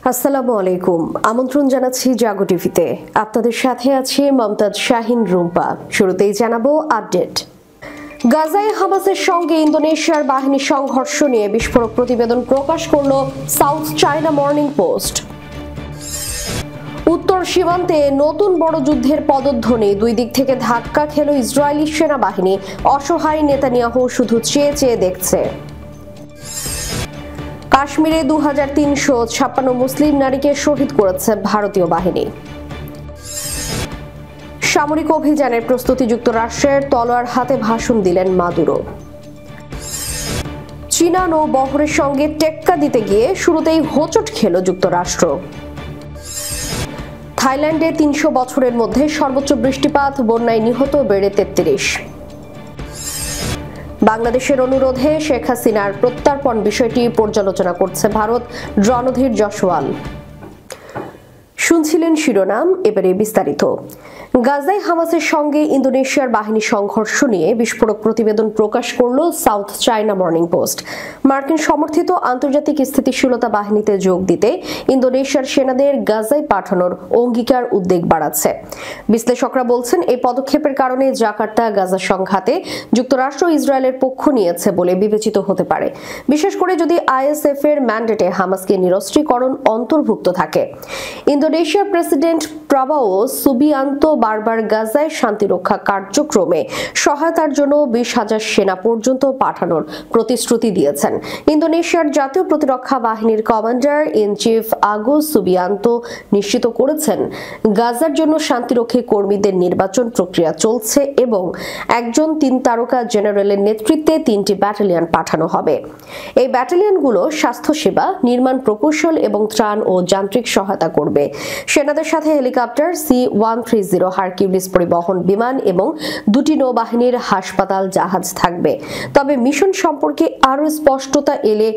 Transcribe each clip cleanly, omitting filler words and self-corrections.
আসসালামু আলাইকুম। আমন্ত্রণ জানাচ্ছি জাগো টিভিতে। আপনাদের সাথে আছে মমতাজ শাহিন রুম্পা। শুরুতেই জানাবো আপডেট। গাজায় হামাসের সঙ্গে ইন্দোনেশিয়ার বাহিনী সংঘর্ষ নিয়ে বিস্ফোরক প্রতিবেদন প্রকাশ করল সাউথ চায়না মর্নিং পোস্ট। উত্তর সীমান্তে নতুন বড় যুদ্ধের পদধ্বনি, দুই দিক থেকে ধাক্কা খেল ইসরায়েলি সেনাবাহিনী। অসহায় নেতানিয়াহু শুধু চেয়ে চেয়ে দেখছে। কাশ্মীরে 2356 মুসলিম নারীকে শহীদ করেছে ভারতীয় বাহিনী। সামরিক অভিযানের প্রস্তুতি, যুক্তরাষ্ট্রের তলোয়ার হাতে ভাষণ দিলেন মাদুরো। চীনা নৌবহরের সঙ্গে টেক্কা দিতে গিয়ে শুরুতেই হোঁচট খেল যুক্তরাষ্ট্র। থাইল্যান্ডে 300 বছরের মধ্যে সর্বোচ্চ বৃষ্টিপাত, বন্যায় নিহত বেড়ে 33। বাংলাদেশের অনুরোধে শেখ হাসিনার প্রত্যর্পণ বিষয়টি পর্যালোচনা করছে ভারত, রণধীর জয়সওয়াল। শুনছিলেন শিরোনাম, এবারে বিস্তারিত। গাজায় হামাসের সঙ্গে ইন্দোনেশিয়ার বাহিনী সংঘর্ষ নিয়ে বিস্ফোরক প্রতিবেদন প্রকাশ করল সাউথ চায়না মর্নিং পোস্ট। মার্কিন সমর্থিত আন্তর্জাতিক স্থিতিশীলতা বাহিনীতে যোগ দিতে ইন্দোনেশিয়ার সেনাদের গাজায় পাঠানোর অঙ্গীকার উদ্বেগ বাড়াচ্ছে। বিশ্লেষকরা বলছেন, এই পদক্ষেপের কারণে জাকার্তা গাজা সংঘাতে যুক্তরাষ্ট্র ইসরায়েলের পক্ষ নিয়েছে বলে বিবেচিত হতে পারে, বিশেষ করে যদি আইএসএফ এর ম্যান্ডেটে হামাসকে নিরস্ত্রীকরণ অন্তর্ভুক্ত থাকে। ইন্দোনেশিয়ার প্রেসিডেন্ট প্রাবোও সুবিয়ান্তো বারবার গাজায় শান্তিরক্ষা কার্যক্রমে সহায়তার জন্য 20,000 সেনা পর্যন্ত পাঠানোর প্রতিশ্রুতি দিয়েছেন। ইন্দোনেশিয়ার জাতীয় প্রতিরক্ষা বাহিনীর commander in chief agus Subianto নিশ্চিত করেছেন, গাজার জন্য শান্তিরক্ষী কর্মীদের নির্বাচন প্রক্রিয়া চলছে এবং একজন 3 তারকা জেনারেলের নেতৃত্বে 3টি ব্যাটালিয়ন পাঠানো হবে। এই ব্যাটালিয়নগুলো স্বাস্থ্যসেবা, নির্মাণ প্রকৌশল এবং ত্রাণ ও যান্ত্রিক সহায়তা করবে। সেনাদের সাথে হেলিকপ্টার C-130 হারকিউলিস পরিবহন বিমান এবং 2টি নৌবাহিনীর হাসপাতাল জাহাজ থাকবে। তবে মিশন সম্পর্কে আরও স্পষ্টতা এলে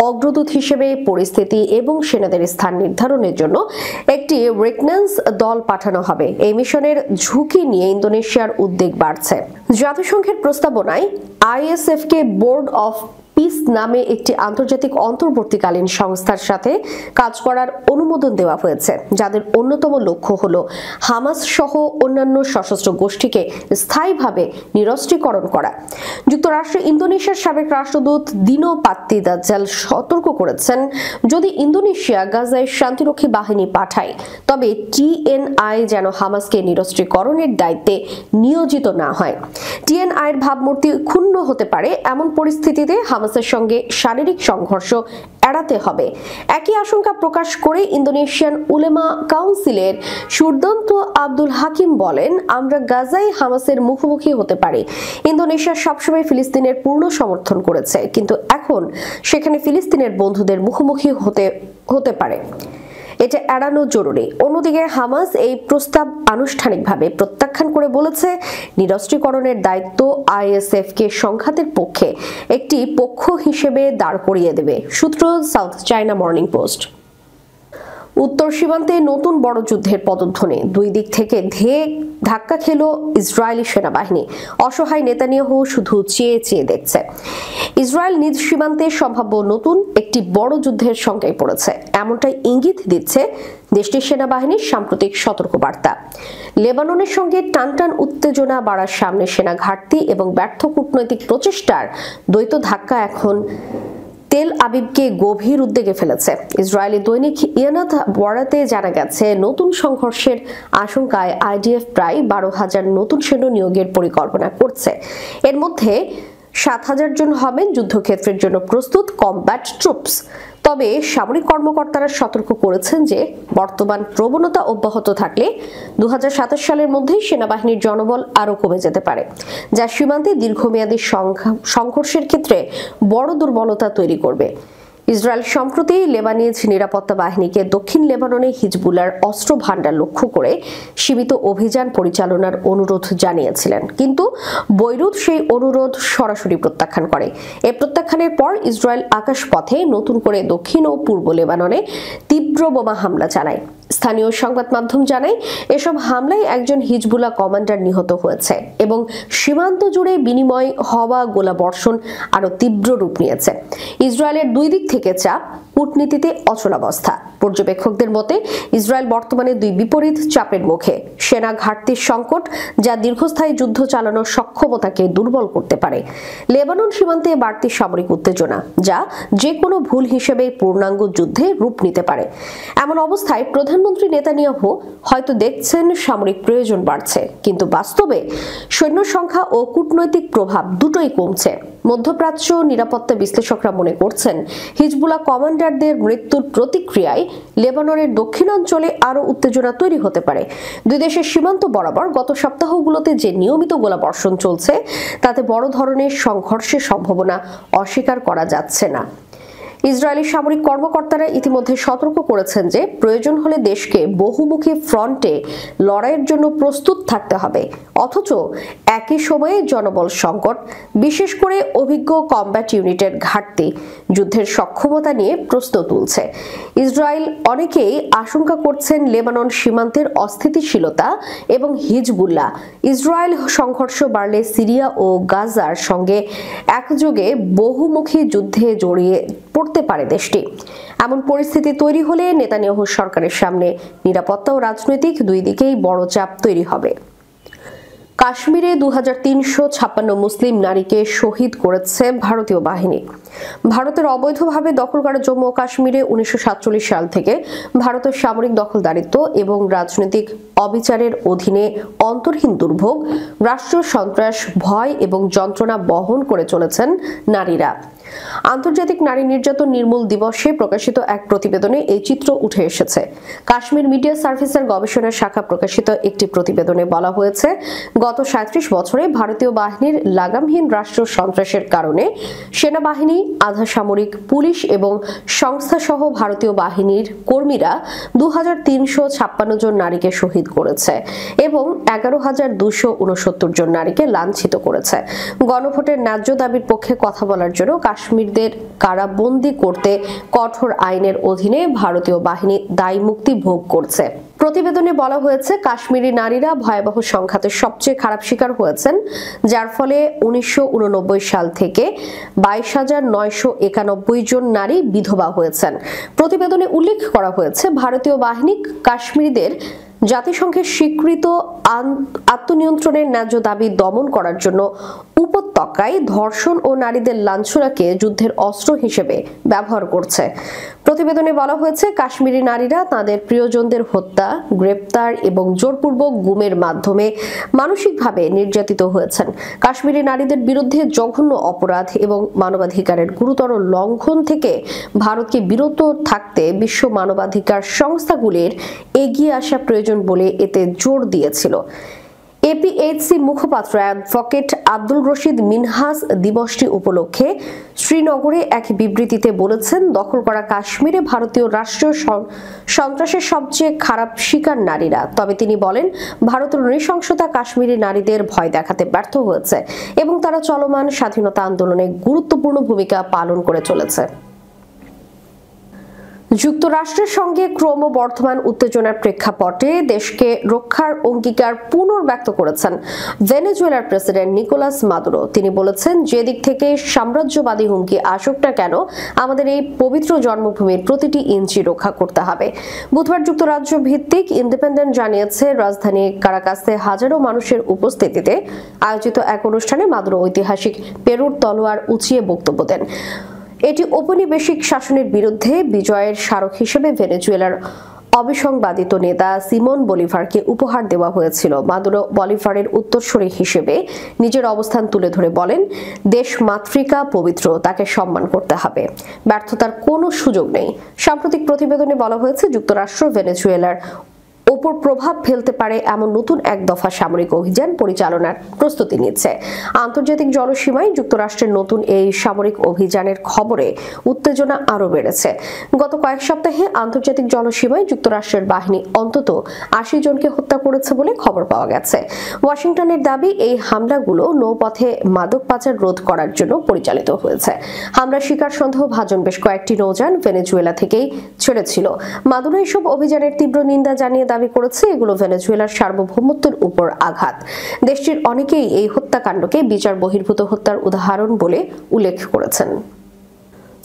অগ্রদূত হিসেবে পরিস্থিতি এবং সেনাদের স্থান নির্ধারণের জন্য একটি রিকনেন্স দল পাঠানো হবে। এই মিশনের ঝুঁকি নিয়ে ইন্দোনেশিয়ার উদ্বেগ বাড়ছে। জাতিসংঘের প্রস্তাবনায় আইএসএফ কে বোর্ড অফ পিস নামে একটি আন্তর্জাতিক অন্তর্বর্তীকালীন সংস্থার সাথে কাজ করার অনুমোদন দেওয়া হয়েছে, যাদের অন্যতম লক্ষ্য হল হামাস সহ অন্যান্য সশস্ত্র গোষ্ঠীকে স্থায়ীভাবে নিরস্ত্রীকরণ করা। যুক্তরাষ্ট্র ইন্দোনেশিয়ার সাবেক রাষ্ট্রদূত দিনো পাত্তিদাজ্জাল সতর্ক করেছেন, যদি ইন্দোনেশিয়া গাজায় শান্তিরক্ষী বাহিনী পাঠায় তবে টিএনআই যেন হামাসকে নিরস্ত্রীকরণের দায়িত্বে নিয়োজিত না হয়। টিএনআই এর ভাবমূর্তি ক্ষুণ্ণ হতে পারে, এমন পরিস্থিতিতে হামাসের সঙ্গে শারীরিক সংঘর্ষ এড়াতে হবে। একই আশঙ্কা প্রকাশ করে ইন্দোনেশিয়ান উলেমা কাউন্সিলের সুরদন্ত আব্দুল হাকিম বলেন, আমরা গাজায় হামাসের মুখোমুখি হতে পারি। ইন্দোনেশিয়া সবসময় ফিলিস্তিনের পূর্ণ সমর্থন করেছে, কিন্তু এখন সেখানে ফিলিস্তিনের বন্ধুদের মুখোমুখি হতে পারে। এটা এড়ানো জরুরি। অন্যদিকে হামাস এই প্রস্তাব আনুষ্ঠানিকভাবে প্রত্যাখ্যান করে বলেছে, নিরস্ত্রীকরণের দায়িত্ব আইএসএফ কে সংঘাতের পক্ষে একটি পক্ষ হিসেবে দাঁড় করিয়ে দেবে। সূত্র সাউথ চায়না মর্নিং পোস্ট। উত্তর সীমান্তে নতুন বড় যুদ্ধের পদধ্বনি, দুই দিক থেকে ধাক্কা খেল ইসরায়েলি সেনাবাহিনী। অসহায় নেতানিয়াহু শুধু চেয়ে চেয়ে দেখছে। ইসরায়েল নিজ সীমান্তে সম্ভাব্য নতুন একটি বড় যুদ্ধের সংখ্যায় পড়েছে, এমনটাই ইঙ্গিত দিচ্ছে দেশটির সেনাবাহিনীর সাম্প্রতিক সতর্কবার্তা। লেবাননের সঙ্গে টানটান উত্তেজনা বাড়ার সামনে সেনা ঘাটতি এবং ব্যর্থ কূটনৈতিক প্রচেষ্টার দ্বৈত ধাক্কা এখন তেল আবিবকে গভীর উদ্বেগে ফেলেছে। ইসরায়েলি দৈনিক ইয়ানাত ওয়ারাতে জানা গেছে, নতুন সংঘর্ষের আশঙ্কায় আইডিএফ প্রায় 12,000 নতুন সৈন্য নিয়োগের পরিকল্পনা করছে। এর মধ্যে 7,000 জন হবেন যুদ্ধক্ষেত্রের জন্য প্রস্তুত কমব্যাট ট্রুপস। তবে সামরিক কর্মকর্তারা সতর্ক করেছেন যে বর্তমান প্রবণতা অব্যাহত থাকলে 2027 সালের মধ্যেই সেনাবাহিনীর জনবল আরও কমে যেতে পারে, যা সীমান্তে দীর্ঘমেয়াদী সংঘর্ষের ক্ষেত্রে বড় দুর্বলতা তৈরি করবে। ইসরায়েল সম্প্রতি লেবানিজ নিরাপত্তা বাহিনীকে দক্ষিণ লেবাননে হিজবুল্লাহর অস্ত্র ভান্ডার লক্ষ্য করে সীমিত অভিযান পরিচালনার অনুরোধ জানিয়েছিলেন, কিন্তু বৈরুত সেই অনুরোধ সরাসরি প্রত্যাখ্যান করে। এই প্রত্যাখ্যানের পর ইসরায়েল আকাশপথে নতুন করে দক্ষিণ ও পূর্ব লেবাননে তীব্র বোমা হামলা চালায়। স্থানীয় সংবাদ মাধ্যম জানায়, এসব হামলায় একজন হিজবুল্লাহ কমান্ডার নিহত হয়েছে এবং সীমান্ত জুড়ে বিনিময় হওয়া গোলাবর্ষণ আরো তীব্র রূপ নিয়েছে। ইসরায়েলের দুই দিক থেকে চাপ, কূটনীতিতে অচলাবস্থা। পর্যবেক্ষকদের মতে ইসরায়েল বর্তমানে দুই বিপরীত চাপের মুখে। সেনা ঘাটতির সংকট, যা দীর্ঘস্থায়ী যুদ্ধ চালানোর সক্ষমতাকে দুর্বল করতে পারে। লেবানন সীমান্তে বাড়তি সামরিক উত্তেজনা, যা যে কোনো ভুল হিসেবে পূর্ণাঙ্গ যুদ্ধে রূপ নিতে পারে। এমন অবস্থায় প্রধানমন্ত্রী নেতানিয়াহু হয়তো দেখছেন সামরিক প্রয়োজন বাড়ছে, কিন্তু বাস্তবে সৈন্য সংখ্যা ও কূটনৈতিক প্রভাব দুটোই কমছে। মধ্যপ্রাচ্য নিরাপত্তা বিশ্লেষকরা মনে করছেন, হিজবুল্লাহ কমান্ডারদের মৃত্যুর প্রতিক্রিয়ায় লেবাননের দক্ষিণাঞ্চলে আরও উত্তেজনা তৈরি হতে পারে। দুই দেশের সীমান্ত বরাবর গত সপ্তাহগুলোতে যে নিয়মিত গোলাবর্ষণ চলছে, তাতে বড় ধরনের সংঘর্ষের সম্ভাবনা অস্বীকার করা যাচ্ছে না। ইসরায়েলি সামরিক কর্মকর্তারা ইতিমধ্যে সতর্ক করেছেন যে প্রয়োজন হলে দেশকে বহুমুখী ফ্রন্টে লড়াইয়ের জন্য প্রস্তুত থাকতে হবে। অথচ একই সময়ে জনবল সংকট, বিশেষ করে অভিজ্ঞ কমব্যাট ইউনিটের ঘাটতি যুদ্ধের সক্ষমতা নিয়ে প্রশ্ন তুলছে। ইসরায়েল অনেকেই আশঙ্কা করছেন লেবানন সীমান্তের অস্থিতিশীলতা এবং হিজবুল্লাহ ইসরায়েল সংঘর্ষ বাড়লে সিরিয়া ও গাজার সঙ্গে একযোগে বহুমুখী যুদ্ধে জড়িয়ে পড়তে পারে দেশটি। এমন পরিস্থিতি তৈরি হলে নেতানিয়াহু সরকারের সামনে নিরাপত্তা ও রাজনৈতিক দুই দিকেই বড় চাপ তৈরি হবে। কাশ্মীরে 2356 মুসলিম নারীকে শহীদ করেছে ভারতীয় বাহিনী। ভারতের অবৈধভাবে দখল করা জম্মু ও কাশ্মীরে 1947 সাল থেকে ভারতের সামরিক দখলদারিত্ব এবং রাজনৈতিক অবিচারের অধীনে অন্তর্হীন দুর্ভোগ, রাষ্ট্রীয় সন্ত্রাস, ভয় এবং যন্ত্রণা বহন করে চলেছেন নারীরা। আন্তর্জাতিক নারী নির্যাতন নির্মূল দিবসে প্রকাশিত এক প্রতিবেদনে এই চিত্র উঠে এসেছে। কাশ্মীর মিডিয়া সার্ভিসের গবেষণা শাখা প্রকাশিত একটি প্রতিবেদনে বলা হয়েছে, গত 37 বছরে ভারতীয় বাহিনীর লাগামহীন রাষ্ট্র সন্ত্রাসের কারণে সেনাবাহিনী, আধা সামরিক, পুলিশ এবং সংস্থা সহ ভারতীয় বাহিনীর কর্মীরা 2356 জন নারীকে শহীদ করেছে এবং 11,269 জন নারীকে লাঞ্ছিত করেছে। গণভোটের ন্যায্য দাবির পক্ষে কথা বলার জন্য কাশ্মীরদের কারাবন্দী করতে কঠোর আইনের অধীনে ভারতীয় বাহিনী দায় মুক্তি ভোগ করছে। প্রতিবেদনে বলা হয়েছে, কাশ্মীরি নারীরা ভয়াবহ সংঘাতের সবচেয়ে খারাপ শিকার হয়েছেন, যার ফলে 1989 সাল থেকে 22,991 জন নারী বিধবা হয়েছেন। প্রতিবেদনে উল্লেখ করা হয়েছে, ভারতীয় বাহিনী কাশ্মীরিদের জাতিসংঘের স্বীকৃত আত্মনিয়ন্ত্রণের ন্যায্য দাবি দমন করার জন্য উপত্যকায় ধর্ষণ ও নারীদের লাঞ্ছনাকে যুদ্ধের অস্ত্র হিসেবে ব্যবহার করছে। প্রতিবেদনে বলা হয়েছে, কাশ্মীরি নারীরা তাদের প্রিয়জনদের হত্যা, গ্রেপ্তার এবং জোরপূর্বক গুমের মাধ্যমে মানসিকভাবে নির্যাতিত হয়েছেন। কাশ্মীরি নারীদের বিরুদ্ধে জঘন্য অপরাধ এবং মানবাধিকারের গুরুতর লঙ্ঘন থেকে ভারতকে বিরত থাকতে বিশ্ব মানবাধিকার সংস্থাগুলির এগিয়ে আসা প্রয়োজন বলে এতে জোর দিয়েছিল। এপিএইচসি মুখপাত্র অ্যাডভোকেট আব্দুল রশিদ মিনহাজ দিবসটি উপলক্ষে শ্রীনগরে এক বিবৃতিতে বলেছেন, দখল করা কাশ্মীরে ভারতীয় রাষ্ট্রীয় সন্ত্রাসের সবচেয়ে খারাপ শিকার নারীরা। তবে তিনি বলেন, ভারতের নৃশংসতা কাশ্মীরি নারীদের ভয় দেখাতে ব্যর্থ হয়েছে এবং তারা চলমান স্বাধীনতা আন্দোলনে গুরুত্বপূর্ণ ভূমিকা পালন করে চলেছে। যুক্তরাষ্ট্রের সঙ্গে ক্রমবর্ধমান উত্তেজনার প্রেক্ষাপটে দেশকে রক্ষার অঙ্গীকার পুনর্ব্যক্ত করেছেন ভেনেজুয়েলার প্রেসিডেন্ট নিকোলাস মাদুরো। তিনি বলেছেন, যে দিক থেকে সাম্রাজ্যবাদী হুমকি আসুক না কেন, আমাদের এই পবিত্র জন্মভূমির প্রতিটি ইঞ্চি রক্ষা করতে হবে। বুধবার যুক্তরাজ্য ভিত্তিক ইন্ডিপেন্ডেন্ট জানিয়েছে, রাজধানী কারাকাসে হাজারো মানুষের উপস্থিতিতে আয়োজিত এক অনুষ্ঠানে মাদুরো ঐতিহাসিক পেরুর তলোয়ার উঁচিয়ে বক্তব্য দেন। এটি ঔপনিবেশিক শাসনের বিরুদ্ধে বিজয়ের স্মারক হিসেবে ভেনেজুয়েলার অবিসংবাদিত নেতা সিমন বলিভারকে উপহার দেওয়া হয়েছিল। মাদুরো বলিভারের উত্তরসূরি হিসেবে নিজের অবস্থান তুলে ধরে বলেন, দেশ মাতৃকা পবিত্র, তাকে সম্মান করতে হবে, ব্যর্থতার কোনো সুযোগ নেই। সাম্প্রতিক প্রতিবেদনে বলা হয়েছে, যুক্তরাষ্ট্র ভেনেজুয়েলার ওপর প্রভাব ফেলতে পারে এমন নতুন এক দফা সামরিক অভিযান পরিচালনার প্রস্তুতি নিচ্ছে। আন্তর্জাতিক জলসীমায় যুক্তরাষ্ট্রের নতুন এই সামরিক অভিযানের খবরে উত্তেজনা আরও বেড়েছে। গত কয়েক সপ্তাহে আন্তর্জাতিক জলসীমায় যুক্তরাষ্ট্রের বাহিনী অন্তত 80 জনকে হত্যা করেছে বলে খবর পাওয়া গেছে। ওয়াশিংটনের দাবি, এই হামলাগুলো নৌপথে মাদক পাচার রোধ করার জন্য পরিচালিত হয়েছে। হামলার শিকার সন্দেহভাজন বেশ কয়েকটি নৌযান ভেনেজুয়েলা থেকেই ছেড়েছিল। মাদুরো এসব অভিযানের তীব্র নিন্দা জানিয়ে দাবি করেছে, এগুলো ভেনেজুয়েলার সার্বভৌমত্বের উপর আঘাত। দেশটির অনেকেই এই হত্যাকাণ্ডকে বিচার বহির্ভূত হত্যার উদাহরণ বলে উল্লেখ করেছেন।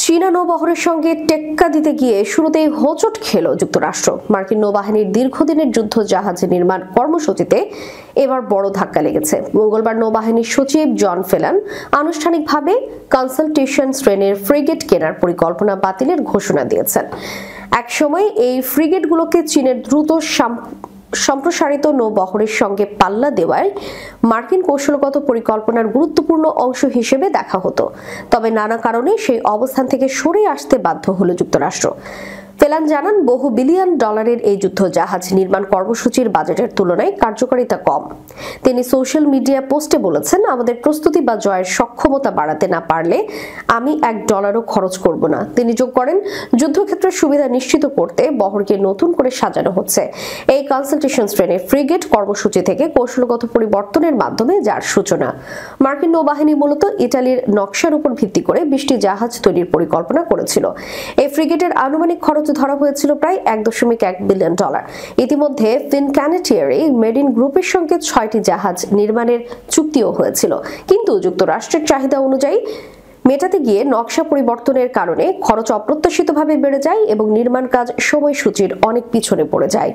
চীনা নৌবহরের সঙ্গে টেক্কা দিতে গিয়ে শুরুতেই হোঁচট খেল যুক্তরাষ্ট্র। মার্কিন নৌবাহিনীর দীর্ঘদিনের যুদ্ধ জাহাজ নির্মাণ কর্মসূচিতে এবার বড় ধাক্কা লেগেছে। মঙ্গলবার নৌবাহিনীর সচিব জন ফেলান আনুষ্ঠানিকভাবে কনসালটেশন শ্রেণীর ফ্রিগেট কেনার পরিকল্পনা বাতিলের ঘোষণা দিয়েছেন। একসময় এই ফ্রিগেটগুলোকে চীনের দ্রুত সম্প্রসারিত নৌবহরের সঙ্গে পাল্লা দেওয়ায় মার্কিন কৌশলগত পরিকল্পনার গুরুত্বপূর্ণ অংশ হিসেবে দেখা হতো। তবে নানা কারণে সেই অবস্থান থেকে সরে আসতে বাধ্য হল যুক্তরাষ্ট্র। ফেলান জানান, বহু বিলিয়ন ডলারের এই যুদ্ধ জাহাজ নির্মাণ কর্মসূচির বাজেটের তুলনায় কার্যকারিতা কম। তিনি সোশ্যাল মিডিয়া পোস্টে বলেছেন, আমাদের প্রস্তুতি বা জয়ের সক্ষমতা বাড়াতে না পারলে আমি $1 খরচ করব না। তিনি যোগ করেন, যুদ্ধক্ষেত্রের সুবিধা নিশ্চিত করতে বহরকে নতুন করে সাজানো হচ্ছে। এই কনসালটেশন শ্রেণীর ফ্রিগেট কর্মসূচি থেকে কৌশলগত পরিবর্তনের মাধ্যমে যার সূচনা। মার্কিন নৌবাহিনী মূলত ইটালির নকশার উপর ভিত্তি করে 20টি জাহাজ তৈরির পরিকল্পনা করেছিল। এই ফ্রিগেটের আনুমানিক খরচ ধরা হয়েছিল প্রায় $1.1 বিলিয়ন। ইতিমধ্যে ফিনক্যানেটিয়ারি মেরিন গ্রুপের সঙ্গে 6টি জাহাজ নির্মাণের চুক্তিও হয়েছিল, কিন্তু যুক্তরাষ্ট্রের চাহিদা অনুযায়ী মেটাতে গিয়ে নকশা পরিবর্তনের কারণে খরচ অপ্রত্যাশিতভাবে বেড়ে যায় এবং নির্মাণ কাজ সময়সূচির অনেক পিছনে পড়ে যায়।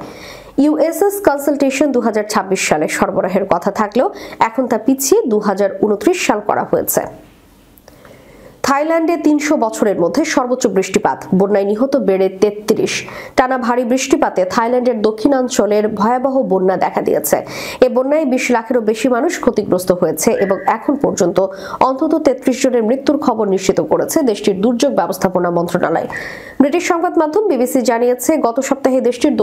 ইউএসএস কনসালটেশন 2026 সালে সরবরাহের কথা থাকলেও এখন তা পিছিয়ে 2029 সাল করা হয়েছে। থাইল্যান্ডে 300 বছরের মধ্যে সর্বোচ্চ বৃষ্টিপাত, বন্যায় নিহত বেড়ে 33। টানা ভারী বৃষ্টিপাতে থাইল্যান্ডের দক্ষিণাঞ্চলের ভয়াবহ বন্যা দেখা দিয়েছে। এই বন্যায় 20 লাখেরও বেশি মানুষ ক্ষতিগ্রস্ত হয়েছে এবং এখন পর্যন্ত অন্তত 33 জনের মৃত্যুর খবর নিশ্চিত করেছে দেশটির দুর্যোগ ব্যবস্থাপনা মন্ত্রণালয়। ব্রিটিশ সংবাদ মাধ্যম বিবিসি জানিয়েছে, গত সপ্তাহে দেশটির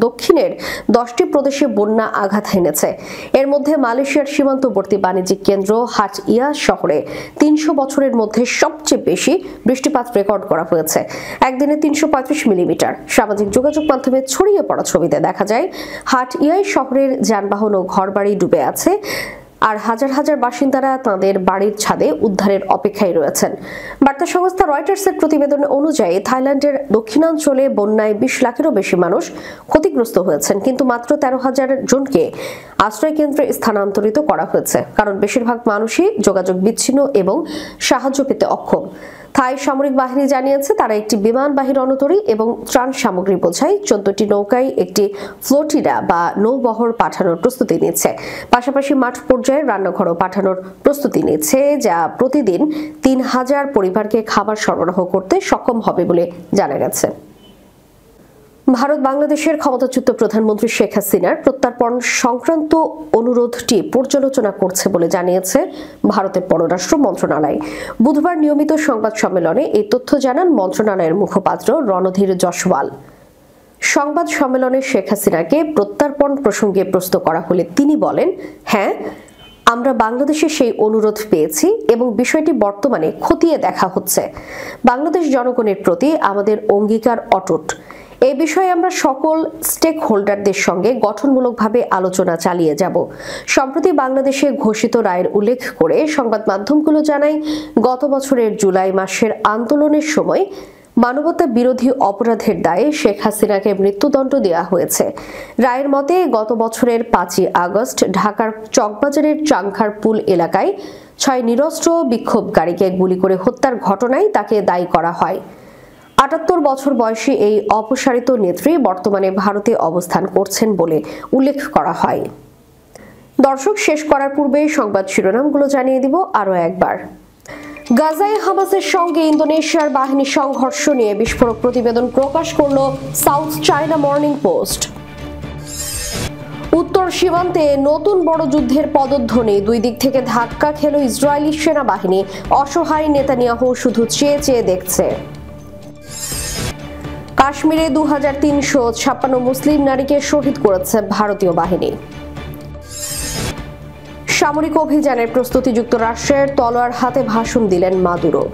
দক্ষিণের 10টি প্রদেশে বন্যা আঘাত হেনেছে। এর মধ্যে মালয়েশিয়ার সীমান্তবর্তী বাণিজ্যিক কেন্দ্র হাট ইয়া শহরে 300 বছরের মধ্যে সবচেয়ে বেশি বৃষ্টিপাত রেকর্ড করা হয়েছে, একদিনে 335 মিলিমিটার। সামাজিক যোগাযোগ মাধ্যমে ছড়িয়ে পড়া ছবিতে দেখা যায় হাট ইয়াই শহরের যানবাহন ও ঘরবাড়ি ডুবে আছে, আর হাজার হাজার বাসিন্দারা তাদের বাড়ির ছাদে উদ্ধারের অপেক্ষায় রয়েছেন। বার্তা সংস্থা রয়টার্সের প্রতিবেদন অনুযায়ী থাইল্যান্ডের দক্ষিণাঞ্চলে বন্যায় 20 লাখেরও বেশি মানুষ ক্ষতিগ্রস্ত হয়েছেন, কিন্তু মাত্র 13,000 জনকে আশ্রয় কেন্দ্রে স্থানান্তরিত করা হয়েছে, কারণ বেশিরভাগ মানুষই যোগাযোগ বিচ্ছিন্ন এবং সাহায্য পেতে অক্ষম। থাই সামরিক বাহিনী জানিয়েছে, তারা একটি বিমানবাহী রণতরী এবং ত্রাণ সামগ্রী বোঝাই 14টি নৌকায় একটি ফ্লোটিলা বা নৌবহর পাঠানোর প্রস্তুতি নিচ্ছে। পাশাপাশি মাঠ পর্যায়ে রান্নাঘরও পাঠানোর প্রস্তুতি নিচ্ছে, যা প্রতিদিন 3000 পরিবারকে খাবার সরবরাহ করতে সক্ষম হবে বলে জানা গেছে। ভারত বাংলাদেশের ক্ষমতাচ্যুত প্রধানমন্ত্রী শেখ হাসিনার প্রত্যর্পণ সংক্রান্ত অনুরোধটি পর্যালোচনা করছে বলে জানিয়েছে ভারতের পররাষ্ট্র মন্ত্রণালয়। বুধবার নিয়মিত সংবাদ সম্মেলনে এই তথ্য জানান মন্ত্রণালয়ের মুখপাত্র রণধীর জয়সওয়াল। সংবাদ সম্মেলনে শেখ হাসিনাকে প্রত্যর্পণ প্রসঙ্গে প্রশ্ন করা হলে তিনি বলেন, হ্যাঁ, আমরা বাংলাদেশে সেই অনুরোধ পেয়েছি এবং বিষয়টি বর্তমানে খতিয়ে দেখা হচ্ছে। বাংলাদেশ জনগণের প্রতি আমাদের অঙ্গীকার অটুট। এই বিষয়ে আমরা সকল স্টেক হোল্ডারদের সঙ্গে গঠনমূলকভাবে আলোচনা চালিয়ে যাব। সম্প্রতি বাংলাদেশে ঘোষিত রায়ের উল্লেখ করে সংবাদ মাধ্যমগুলো জানায়, গত বছরের জুলাই মাসের আন্দোলনের সময় মানবতা বিরোধী অপরাধের দায়ে শেখ হাসিনাকে মৃত্যুদণ্ড দেওয়া হয়েছে। রায়ের মতে, গত বছরের 5ই আগস্ট ঢাকার চকবাজারের চাংখার পুল এলাকায় 6 নিরস্ত্র বিক্ষোভকারীকে গুলি করে হত্যার ঘটনায় তাকে দায়ী করা হয়। 78 বছর বয়সী এই অপসারিত নেত্রী বর্তমানে ভারতে অবস্থান করছেন বলে উল্লেখ করা হয়। দর্শক, শেষ করার পূর্বে সংবাদ শিরোনামগুলো জানিয়ে দিব আরও একবার। গাজায় হামাসের সঙ্গে ইন্দোনেশিয়ার বাহিনী সংঘর্ষ নিয়ে বিস্ফোরক প্রতিবেদন প্রকাশ করল সাউথ চায়না মর্নিং পোস্ট। উত্তর সীমান্তে নতুন বড় যুদ্ধের পদধ্বনি, দুই দিক থেকে ধাক্কা খেল ইসরায়েলি সেনাবাহিনী। অসহায় নেতানিয়াহু শুধু চেয়ে চেয়ে দেখছে। কাশ্মীরে 2356 মুসলিম নারীকে শহীদ করেছে ভারতীয় বাহিনী। সামরিক অভিযানের প্রস্তুতি, যুক্তরাষ্ট্রের তলোয়ার হাতে ভাষণ দিলেন মাদুরো।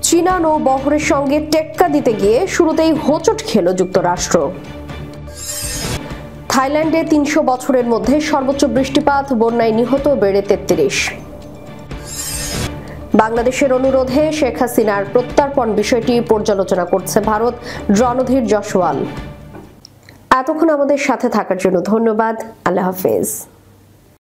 চীনা নৌবহরের সঙ্গে টেক্কা দিতে গিয়ে শুরুতেই হোঁচট খেল যুক্তরাষ্ট্র। থাইল্যান্ডে 300 বছরের মধ্যে সর্বোচ্চ বৃষ্টিপাত, বন্যায় নিহত বেড়ে 33। বাংলাদেশের অনুরোধে শেখ হাসিনার প্রত্যর্পণ বিষয়টি পর্যালোচনা করছে ভারত, রণধীর জয়সওয়াল। এতক্ষণ আমাদের সাথে থাকার জন্য ধন্যবাদ। আল্লাহ হাফেজ।